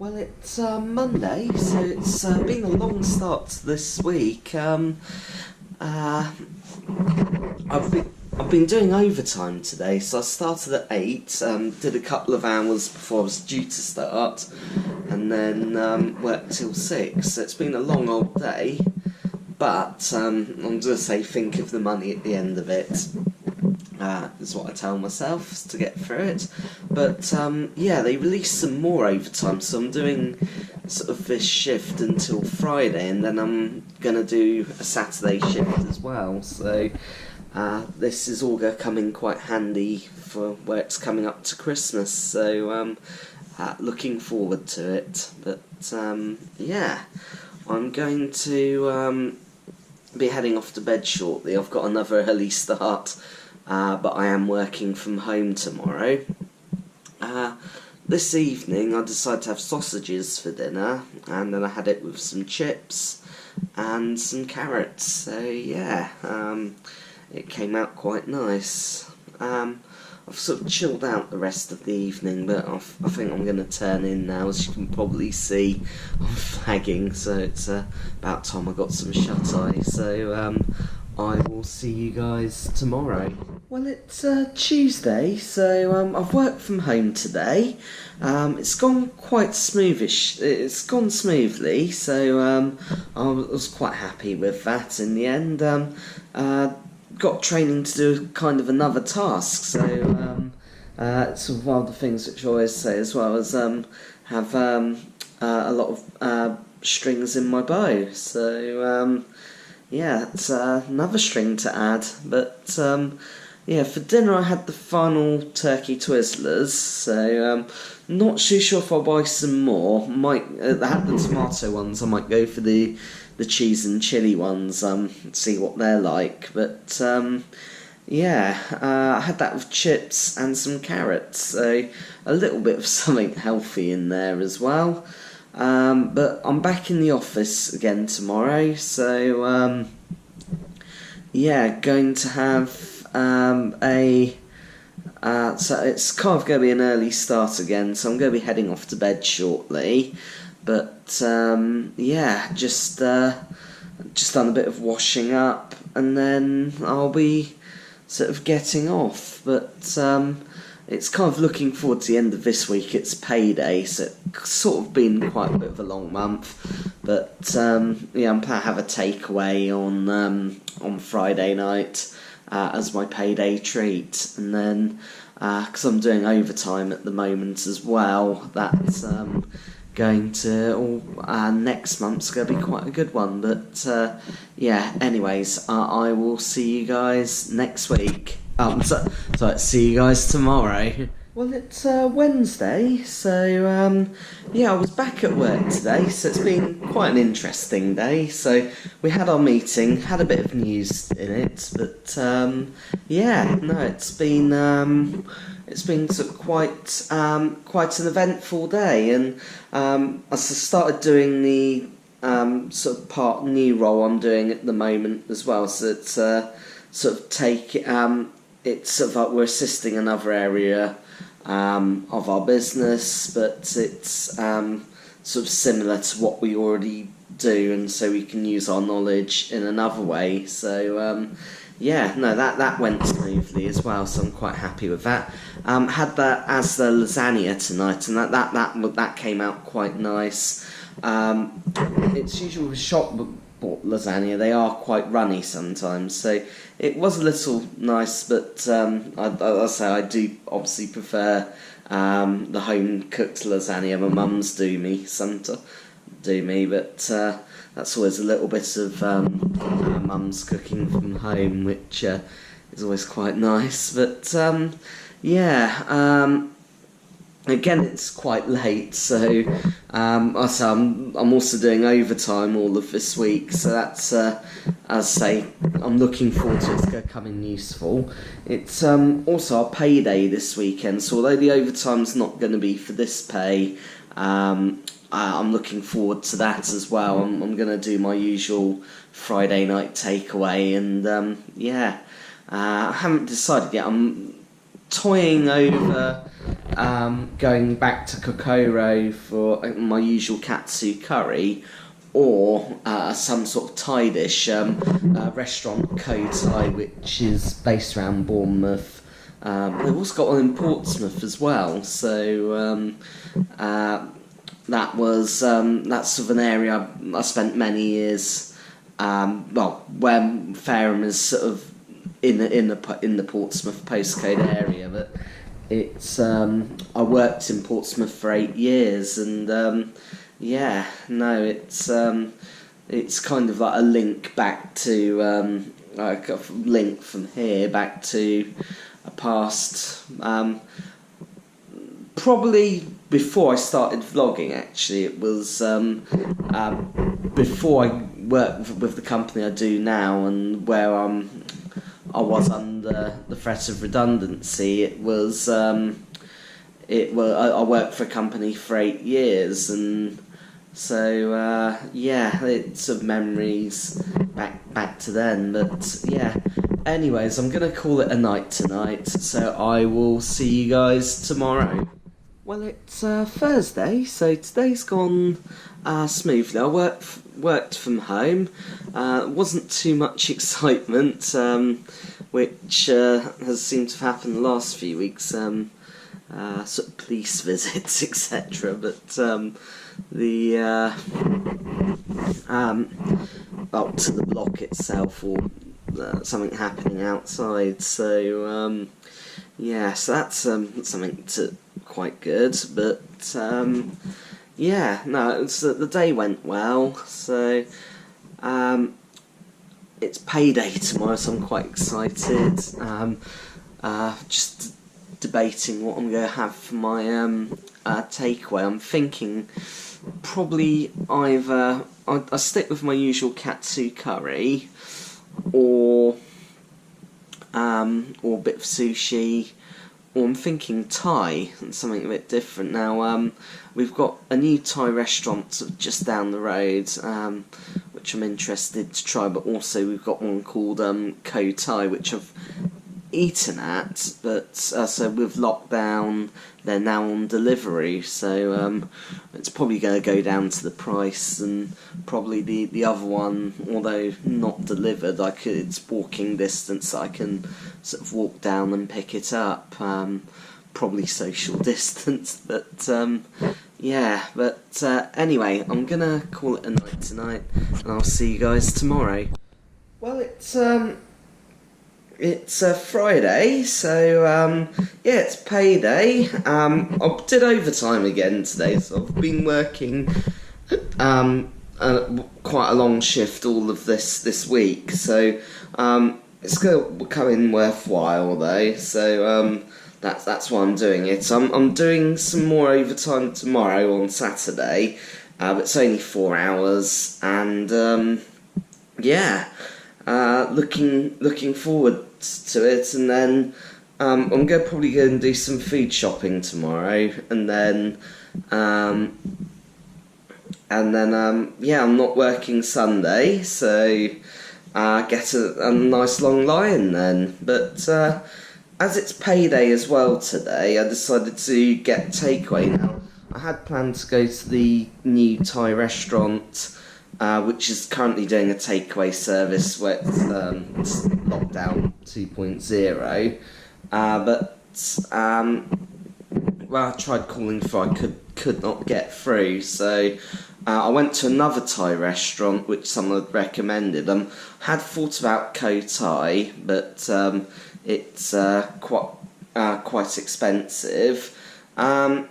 Well, it's Monday, so it's been a long start to this week. I've been doing overtime today, so I started at 8, did a couple of hours before I was due to start, and then worked till 6. So it's been a long old day, but I'm going to say think of the money at the end of it. Is what I tell myself to get through it. But yeah, they released some more overtime, so I'm doing sort of this shift until Friday, and then I'm going to do a Saturday shift as well. So this is all going to come in quite handy for where it's coming up to Christmas. So looking forward to it. But yeah, I'm going to be heading off to bed shortly. I've got another early start. But I am working from home tomorrow. This evening I decided to have sausages for dinner, and then I had it with some chips and some carrots, so yeah, it came out quite nice. I've sort of chilled out the rest of the evening, but I think I'm going to turn in now. As you can probably see, I'm flagging, so it's about time I got some shut-eye, so I will see you guys tomorrow. Well, it's Tuesday, so I've worked from home today. It's gone quite smoothish. It's gone smoothly, so I was quite happy with that in the end. Got training to do kind of another task, so it's sort of one of the things which I always say as well as have a lot of strings in my bow. So yeah, it's another string to add, but yeah, for dinner I had the final turkey Twizzlers, so not too sure if I'll buy some more. Might I had the tomato ones, I might go for the cheese and chilli ones, see what they're like, but yeah, I had that with chips and some carrots, so a little bit of something healthy in there as well. But I'm back in the office again tomorrow, so yeah, going to have so it's kind of going to be an early start again, so I'm going to be heading off to bed shortly. But yeah, just done a bit of washing up, and then I'll be sort of getting off. But it's kind of looking forward to the end of this week. It's payday, so it's sort of been quite a bit of a long month. But yeah, I'm planning to have a takeaway on Friday night as my payday treat, and then because I'm doing overtime at the moment as well, that's going to next month's going to be quite a good one. But yeah, anyways, I will see you guys next week. So see you guys tomorrow. Well, it's Wednesday, so yeah, I was back at work today, so it's been quite an interesting day. So we had our meeting, had a bit of news in it, but yeah, no, it's been sort of quite an eventful day, and I started doing the sort of part new role I'm doing at the moment as well. So it's sort of it's sort of like we're assisting another area of our business, but it's sort of similar to what we already do, and so we can use our knowledge in another way. So yeah, no, that went smoothly as well, so I'm quite happy with that. Had that as the lasagna tonight, and that came out quite nice. It's usually with shop bought lasagna, they are quite runny sometimes, so it was a little nice, but I'll say I do obviously prefer the home cooked lasagna my mum's do me, but that's always a little bit of mum's cooking from home, which is always quite nice. But yeah, again, it's quite late, so I'm also doing overtime all of this week, so that's, as I say, I'm looking forward to it. It's going to come in useful. It's also our payday this weekend, so although the overtime's not going to be for this pay, I'm looking forward to that as well. I'm going to do my usual Friday night takeaway, and yeah, I haven't decided yet. I'm toying over going back to Kokoro for my usual katsu curry, or some sort of Thai dish, restaurant Ko Thai, which is based around Bournemouth. They've also got one in Portsmouth as well, so that's sort of an area I spent many years. Where Fareham is sort of in the Portsmouth postcode area, but it's I worked in Portsmouth for 8 years, and it's kind of like a link back to like a link from here back to a past, probably before I started vlogging. Actually, it was before I worked with the company I do now, and where I was under the threat of redundancy. I worked for a company for 8 years, and so it's sort of memories back to then. But yeah, anyways, I'm gonna call it a night tonight, so I will see you guys tomorrow. Well, it's Thursday, so today's gone smoothly. I worked from home. Wasn't too much excitement, which has seemed to have happened the last few weeks. Sort of police visits, etc. But to the block itself, or something happening outside. So so that's something quite good. But the day went well. So it's payday tomorrow, so I'm quite excited. Just debating what I'm going to have for my takeaway. I'm thinking probably either I stick with my usual katsu curry, or a bit of sushi, or I'm thinking Thai, and something a bit different. Now, we've got a new Thai restaurant just down the road, which I'm interested to try, but also we've got one called Ko Thai, which I've eaten at, but so with lockdown they're now on delivery, so it's probably going to go down to the price, and probably the other one, although not delivered, it's walking distance, I can sort of walk down and pick it up, probably social distance, but anyway, I'm gonna call it a night tonight, and I'll see you guys tomorrow. Well, it's a Friday, so it's payday. I did overtime again today, so I've been working quite a long shift all of this week, so it's going to come in worthwhile though. So that's why I'm doing it. I'm doing some more overtime tomorrow on Saturday, but it's only 4 hours, and looking forward to it. And then I'm probably going to do some food shopping tomorrow, and then I'm not working Sunday, so get a nice long lie-in then. But as it's payday as well today, I decided to get takeaway. Now, I had planned to go to the new Thai restaurant, which is currently doing a takeaway service where it's lockdown 2.0, I tried calling before, I could not get through, so I went to another Thai restaurant which someone had recommended. Had thought about Ko Thai, but it's quite expensive. So I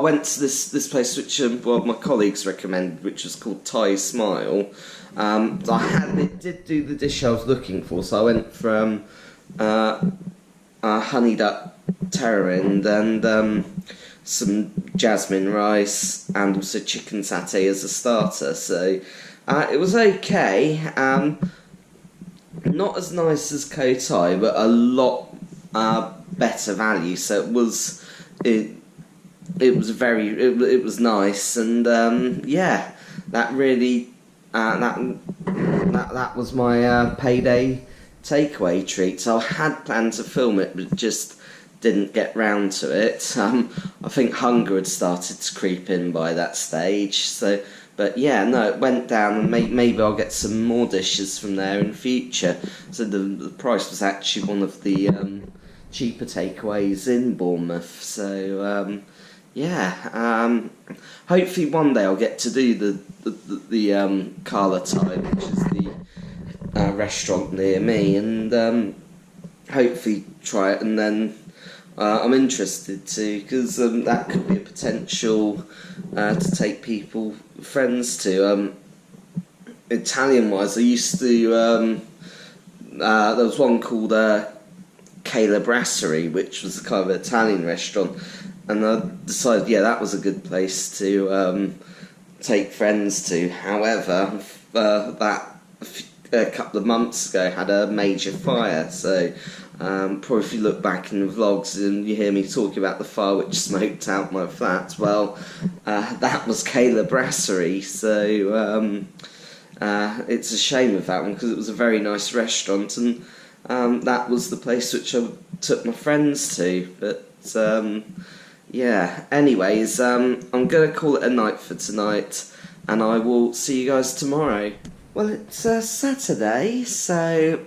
went to this place which my colleagues recommended, which was called Thai Smile. It did do the dish I was looking for, so I went from honey duck tamarind and some jasmine rice, and also chicken satay as a starter. So it was okay. Not as nice as Ko Thai, but a lot better value. So it it was nice, and yeah, that really that was my payday takeaway treat. So I had planned to film it, but just didn't get round to it. I think hunger had started to creep in by that stage. So, but yeah, no, it went down, and maybe I'll get some more dishes from there in future. So the price was actually one of the cheaper takeaways in Bournemouth. So yeah, hopefully one day I'll get to do the Carla Time, which is the restaurant near me, and hopefully try it. And then I'm interested to, because that could be a potential to take people, friends to. Italian wise, I used to. There was one called Kayla Brasserie, which was a kind of Italian restaurant, and I decided, yeah, that was a good place to take friends to. However, a couple of months ago had a major fire, so probably if you look back in the vlogs and you hear me talking about the fire which smoked out my flat, well, that was Kayla Brasserie, so it's a shame of that one, because it was a very nice restaurant, and that was the place which I took my friends to. But yeah, anyways, I'm going to call it a night for tonight, and I will see you guys tomorrow. Well, it's Saturday, so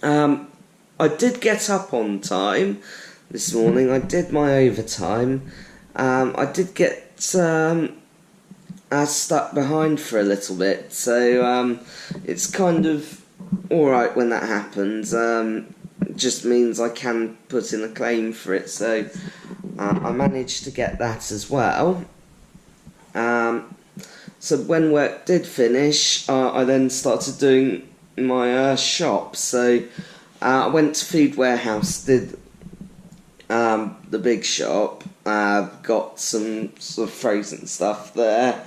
I did get up on time this morning. I did my overtime. I did get stuck behind for a little bit, so it's kind of alright when that happens. It just means I can put in a claim for it, so I managed to get that as well. So when work did finish, I then started doing my shop. So I went to Food Warehouse, did the big shop, got some sort of frozen stuff there,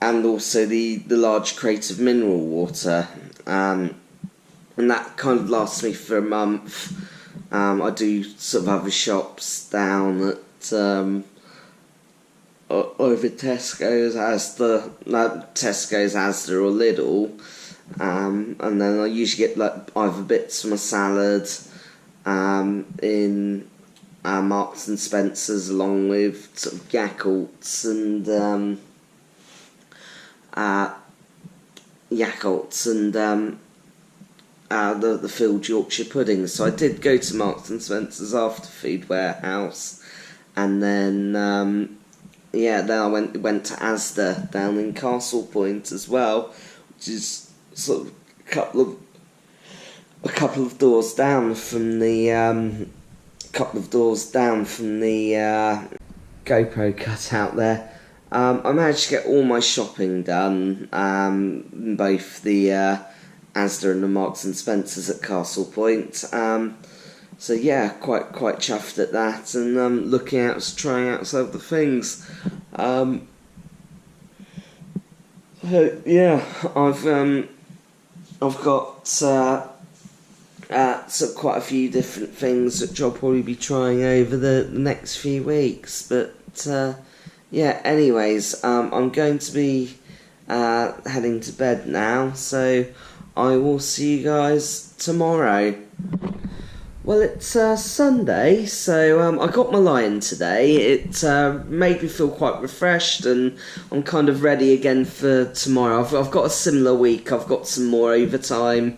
and also the large crate of mineral water, and that kind of lasts me for a month. I do sort of other shops down at over Tesco's, Asda or Lidl, and then I usually get like either bits from a salad in Marks and Spencer's, along with sort of Yakults and the filled Yorkshire puddings. So I did go to Marks and Spencer's after Food Warehouse, and then then I went to Asda down in Castle Point as well, which is sort of a couple of doors down from the GoPro cutout there. I managed to get all my shopping done, both the Asda and the Marks and Spencer's at Castle Point. So yeah, quite chuffed at that, and looking out to trying out some other things. Yeah, I've got so quite a few different things which I'll probably be trying over the next few weeks. But yeah, anyways, I'm going to be heading to bed now, so I will see you guys tomorrow. Well, it's Sunday, so I got my lie-in today. It made me feel quite refreshed, and I'm kind of ready again for tomorrow. I've got a similar week. I've got some more overtime.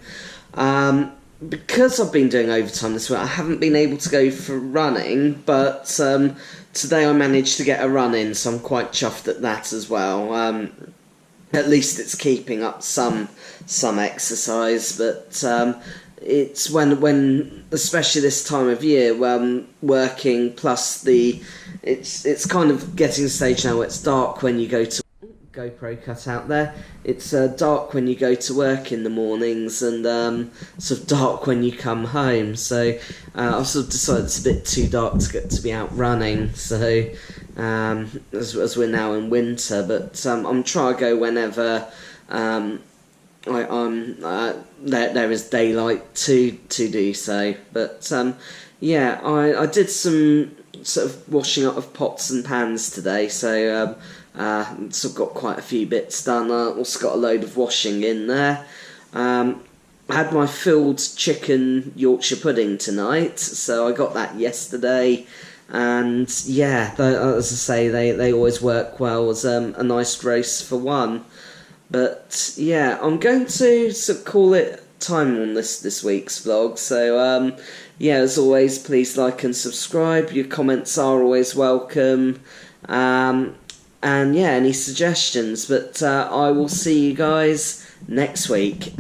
Because I've been doing overtime this week, I haven't been able to go for running, but today I managed to get a run in, so I'm quite chuffed at that as well. At least it's keeping up some exercise, but it's when especially this time of year, working plus it's kind of getting to the stage now where it's dark when you go to GoPro cut out there. It's dark when you go to work in the mornings, and sort of dark when you come home. So I've sort of decided it's a bit too dark to get to be out running. So as we're now in winter, but I'm trying to go whenever there is daylight to do so. But yeah, I did some sort of washing up of pots and pans today, so sort of got quite a few bits done. Also got a load of washing in there. I had my filled chicken Yorkshire pudding tonight, so I got that yesterday. And yeah, as I say, they always work well as a nice roast for one. But yeah, I'm going to sort of call it time on this week's vlog. So yeah, as always, please like and subscribe. Your comments are always welcome. And yeah, any suggestions. But I will see you guys next week.